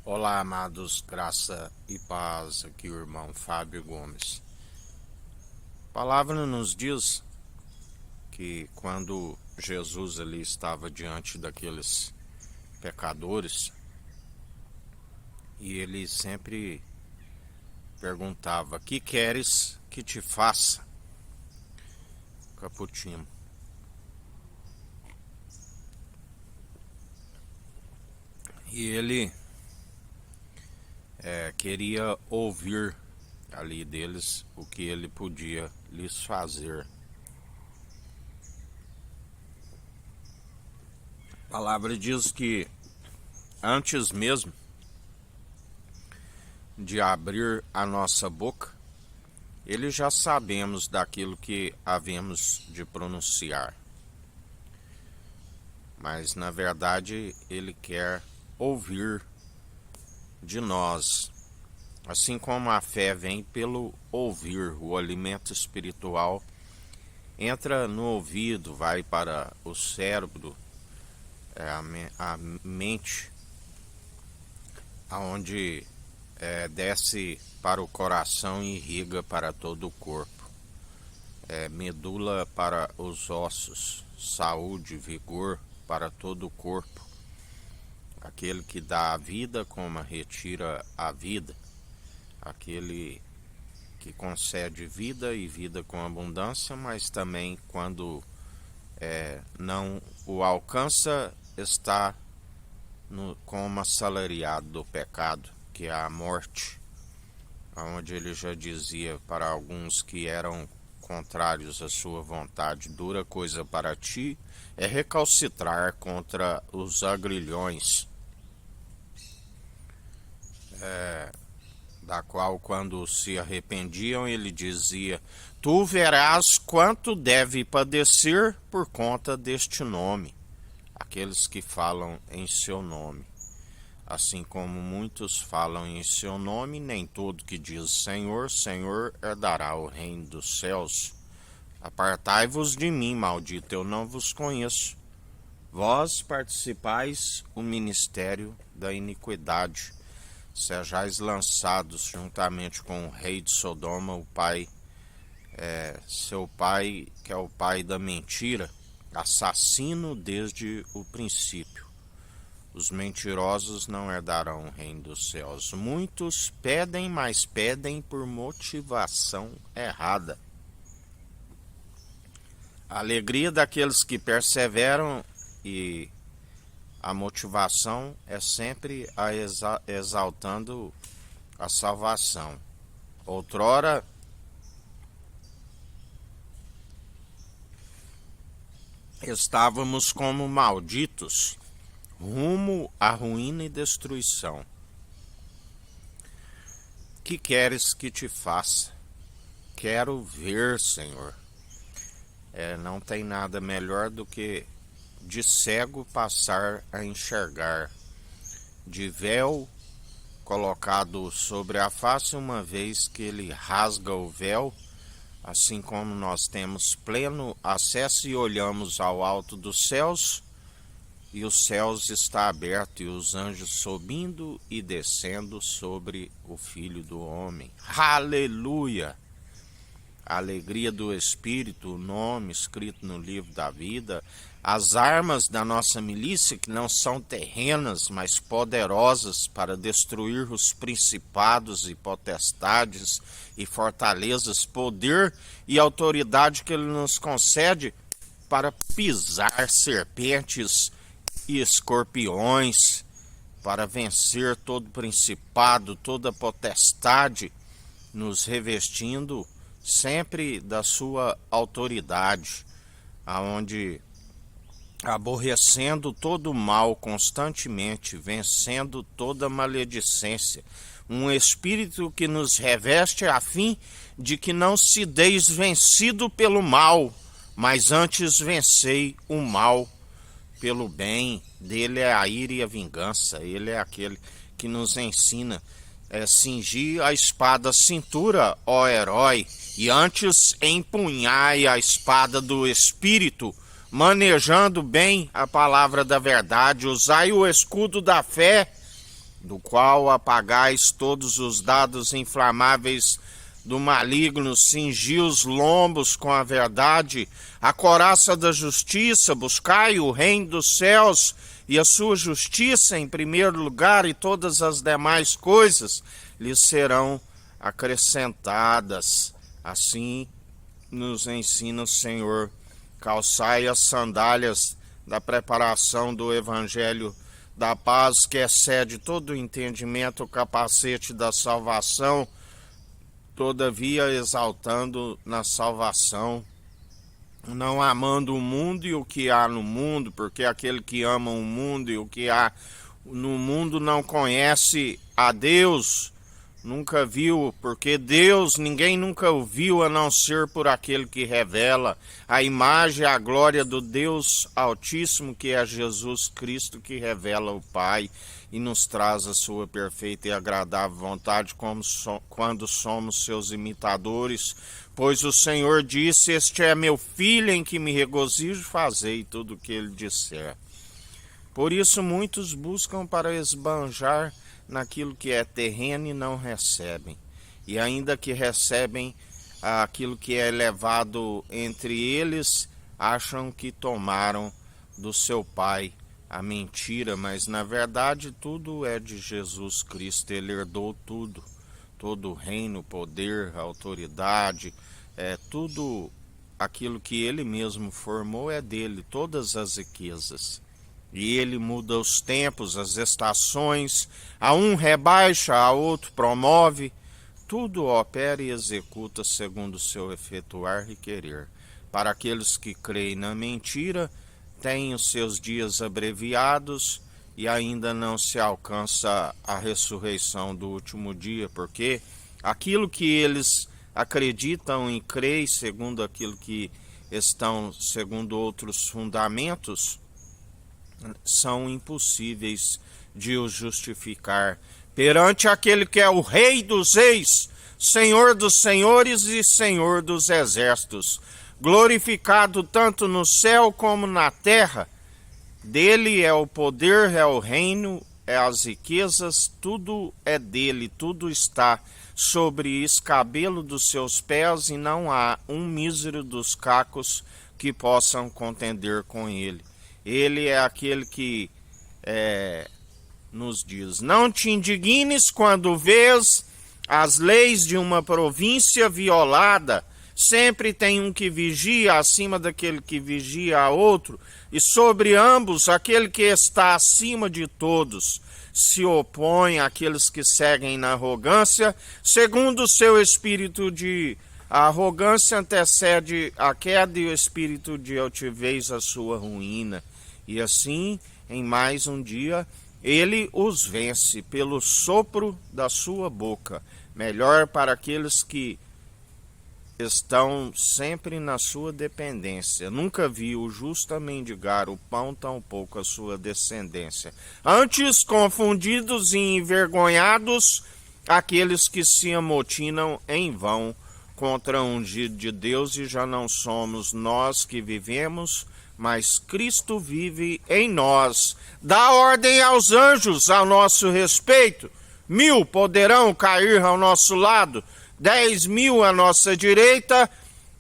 Olá, amados, graça e paz, aqui o irmão Fábio Gomes. A palavra nos diz que quando Jesus ali estava diante daqueles pecadores, e ele sempre perguntava: que queres que te faça, Caputino? E ele queria ouvir ali deles o que ele podia lhes fazer. A palavra diz que antes mesmo de abrir a nossa boca, ele já sabemos daquilo que havemos de pronunciar. Mas na verdade ele quer ouvir de nós. Assim como a fé vem pelo ouvir, o alimento espiritual entra no ouvido, vai para o cérebro, a mente, aonde desce para o coração e irriga para todo o corpo. Medula para os ossos, saúde, vigor para todo o corpo. Aquele que dá a vida como retira a vida. Aquele que concede vida e vida com abundância, mas também quando não o alcança, está como assalariado do pecado, que é a morte, onde ele já dizia para alguns que eram contrários à sua vontade: dura coisa para ti é recalcitrar contra os agrilhões, da qual, quando se arrependiam, ele dizia: tu verás quanto deve padecer por conta deste nome, aqueles que falam em seu nome. Assim como muitos falam em seu nome, nem todo que diz Senhor, Senhor herdará o reino dos céus. Apartai-vos de mim, maldito, eu não vos conheço. Vós participais o ministério da iniquidade. Sejais lançados juntamente com o rei de Sodoma, o pai, seu pai, que é o pai da mentira, assassino desde o princípio. Os mentirosos não herdarão o reino dos céus. Muitos pedem, mas pedem por motivação errada. A alegria daqueles que perseveram, e a motivação é sempre exaltando a salvação. Outrora, estávamos como malditos, rumo à ruína e destruição. Que queres que te faça? Quero ver, Senhor. Não tem nada melhor do que de cego passar a enxergar, de véu colocado sobre a face, uma vez que ele rasga o véu, assim como nós temos pleno acesso e olhamos ao alto dos céus, e os céus está aberto, e os anjos subindo e descendo sobre o Filho do Homem. Aleluia! A alegria do Espírito, o nome escrito no livro da vida, as armas da nossa milícia, que não são terrenas, mas poderosas para destruir os principados e potestades e fortalezas, poder e autoridade que ele nos concede para pisar serpentes e escorpiões, para vencer todo principado, toda potestade, nos revestindo sempre da sua autoridade, aonde aborrecendo todo o mal constantemente, vencendo toda maledicência, um espírito que nos reveste a fim de que não se deis vencido pelo mal, mas antes vencei o mal pelo bem. Dele é a ira e a vingança. Ele é aquele que nos ensina cingir a espada à cintura, ó herói, e antes empunhai a espada do Espírito, manejando bem a palavra da verdade. Usai o escudo da fé do qual apagais todos os dados inflamáveis do maligno, cingi os lombos com a verdade, a couraça da justiça, buscai o reino dos céus e a sua justiça em primeiro lugar, e todas as demais coisas lhes serão acrescentadas. Assim nos ensina o Senhor. Calçai as sandálias da preparação do Evangelho da paz, que excede todo o entendimento, o capacete da salvação, todavia exaltando na salvação, não amando o mundo e o que há no mundo, porque aquele que ama o mundo e o que há no mundo não conhece a Deus, nunca viu, porque Deus ninguém nunca o viu a não ser por aquele que revela a imagem e a glória do Deus Altíssimo, que é Jesus Cristo, que revela o Pai e nos traz a sua perfeita e agradável vontade quando somos seus imitadores. Pois o Senhor disse: este é meu filho em que me regozijo, fazei tudo o que ele disser. Por isso muitos buscam para esbanjar naquilo que é terreno e não recebem. E ainda que recebem aquilo que é elevado entre eles, acham que tomaram do seu pai a mentira, mas na verdade tudo é de Jesus Cristo. Ele herdou tudo, todo o reino, poder, autoridade, tudo aquilo que ele mesmo formou é dele, todas as riquezas. E ele muda os tempos, as estações, a um rebaixa, a outro promove, tudo opera e executa segundo o seu efetuar e querer. Para aqueles que creem na mentira, têm os seus dias abreviados e ainda não se alcança a ressurreição do último dia, porque aquilo que eles acreditam e creem, segundo aquilo que estão, segundo outros fundamentos, são impossíveis de os justificar perante aquele que é o Rei dos Reis, Senhor dos Senhores e Senhor dos Exércitos, glorificado tanto no céu como na terra. Dele é o poder, é o reino, é as riquezas, tudo é dele, tudo está sobre escabelo dos seus pés, e não há um mísero dos cacos que possam contender com ele. Ele é aquele que nos diz: não te indignes quando vês as leis de uma província violada. Sempre tem um que vigia acima daquele que vigia a outro, e sobre ambos aquele que está acima de todos se opõe àqueles que seguem na arrogância, segundo o seu espírito de arrogância antecede a queda, e o espírito de altivez a sua ruína. E assim, em mais um dia, ele os vence pelo sopro da sua boca. Melhor para aqueles que estão sempre na sua dependência. Nunca vi o justo mendigar o pão, tampouco a sua descendência. Antes, confundidos e envergonhados, aqueles que se amotinam em vão contra o ungido de Deus, e já não somos nós que vivemos, mas Cristo vive em nós. Dá ordem aos anjos ao nosso respeito. 1000 poderão cair ao nosso lado, 10.000 à nossa direita,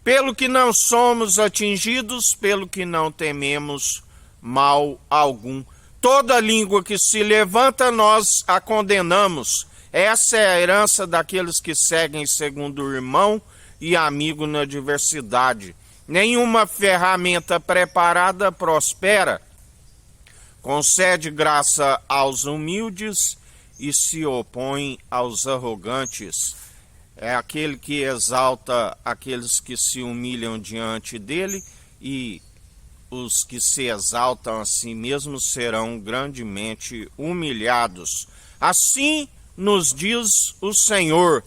pelo que não somos atingidos, pelo que não tememos mal algum. Toda língua que se levanta, nós a condenamos. Essa é a herança daqueles que seguem segundo o irmão e amigo na diversidade. Nenhuma ferramenta preparada prospera. Concede graça aos humildes e se opõe aos arrogantes. É aquele que exalta aqueles que se humilham diante dele, e os que se exaltam a si mesmos serão grandemente humilhados. Assim nos diz o Senhor: